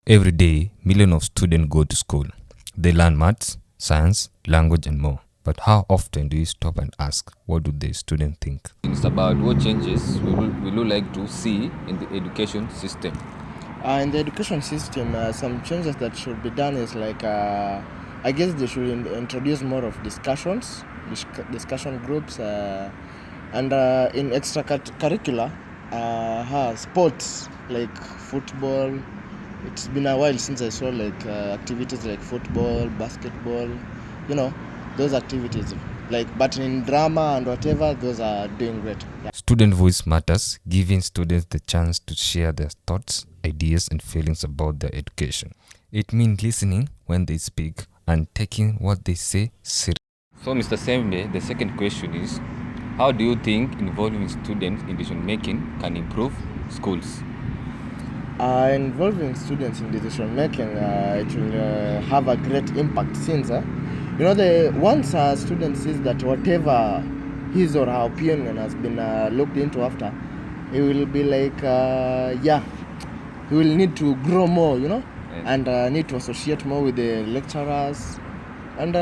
Every day, millions of students go to school. They learn maths, science, language, and more. But how often do you stop and ask, what do the students think? It's about what changes we would like to see in the education system. In the education system, some changes that should be done is like, I guess they should introduce more of discussion groups, and in extracurricular, sports like football. It's been a while since I saw like activities like football, basketball, you know, those activities. But in drama and whatever, those are doing great. Yeah. Student voice matters, giving students the chance to share their thoughts, ideas, and feelings about their education. It means listening when they speak and taking what they say seriously. So, Mr. Sembe, the second question is, how do you think involving students in decision making can improve schools? Involving students in decision making, it will have a great impact since, once a student sees that whatever his or her opinion has been looked into after, he will be like, he will need to grow more, Yes. and need to associate more with the lecturers, and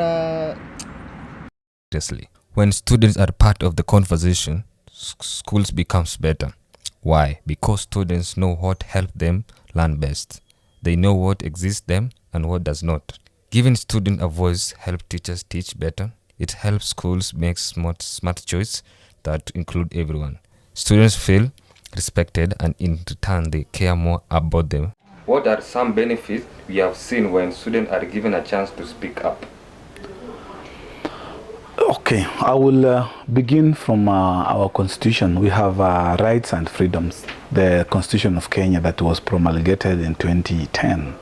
Seriously. When students are part of the conversation, schools becomes better. Why? Because students know what helps them learn best. They know what exists them and what does not. Giving students a voice helps teachers teach better. It helps schools make smart choices that include everyone. Students feel respected and in return they care more about them. What are some benefits we have seen when students are given a chance to speak up? Okay, I will begin from our constitution. We have rights and freedoms. The constitution of Kenya that was promulgated in 2010.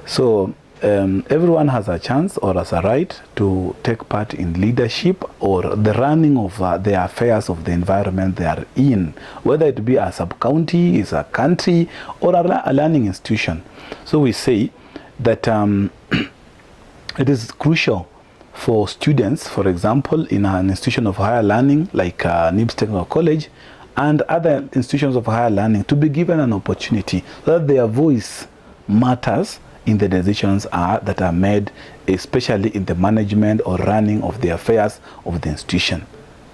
So everyone has a chance or has a right to take part in leadership or the running of the affairs of the environment they are in, whether it be a sub-county, is a country, or a learning institution. So we say that it is crucial for students, for example, in an institution of higher learning like NIBS Technical College and other institutions of higher learning, to be given an opportunity so that their voice matters in the decisions that are made, especially in the management or running of the affairs of the institution.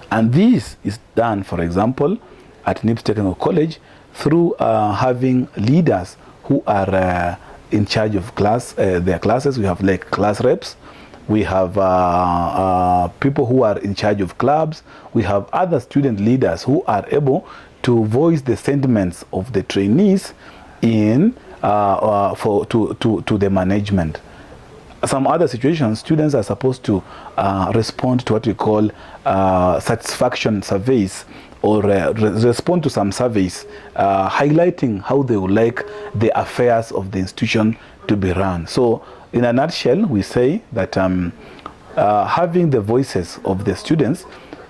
And this is done, for example, at NIBS Technical College through having leaders who are in charge of their classes. We have like class reps. We have people who are in charge of clubs. We have other student leaders who are able to voice the sentiments of the trainees to the management. Some other situations, students are supposed to respond to what we call satisfaction surveys, or respond to some surveys highlighting how they would like the affairs of the institution to be run. So in a nutshell, we say that having the voices of the students,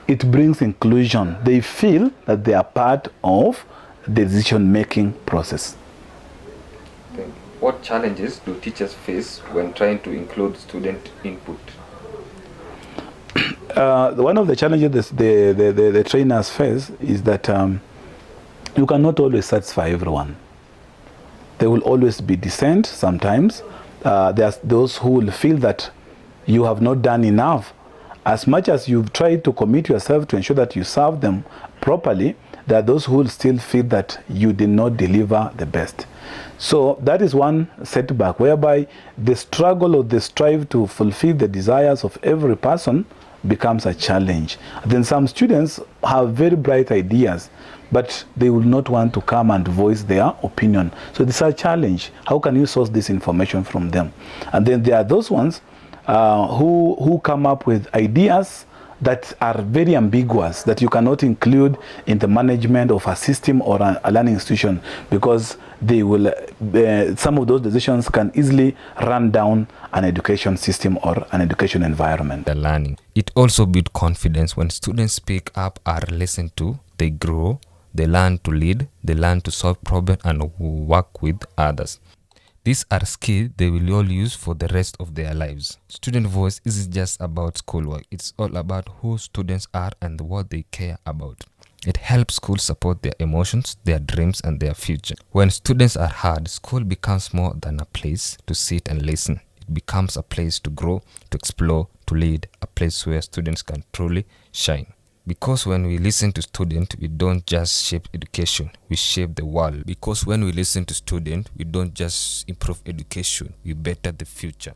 it brings inclusion. They feel that they are part of the decision-making process. What challenges do teachers face when trying to include student input? One of the challenges the trainers face is that you cannot always satisfy everyone. There will always be dissent sometimes. There's those who will feel that you have not done enough. As much as you've tried to commit yourself to ensure that you serve them properly, there are those who will still feel that you did not deliver the best. So that is one setback, whereby the struggle or the strive to fulfill the desires of every person becomes a challenge. Then some students have very bright ideas, but they will not want to come and voice their opinion. So this is a challenge. How can you source this information from them? And then there are those ones who come up with ideas that are very ambiguous, that you cannot include in the management of a system or a learning institution, because they will some of those decisions can easily run down an education system or an education environment. The learning. It also builds confidence. When students speak up, are listened to, they grow, they learn to lead, they learn to solve problems and work with others. These are skills they will all use for the rest of their lives. Student voice isn't just about schoolwork. It's all about who students are and what they care about. It helps schools support their emotions, their dreams, and their future. When students are heard, school becomes more than a place to sit and listen. It becomes a place to grow, to explore, to lead, a place where students can truly shine. Because when we listen to students, we don't just shape education, we shape the world. Because when we listen to students, we don't just improve education, we better the future.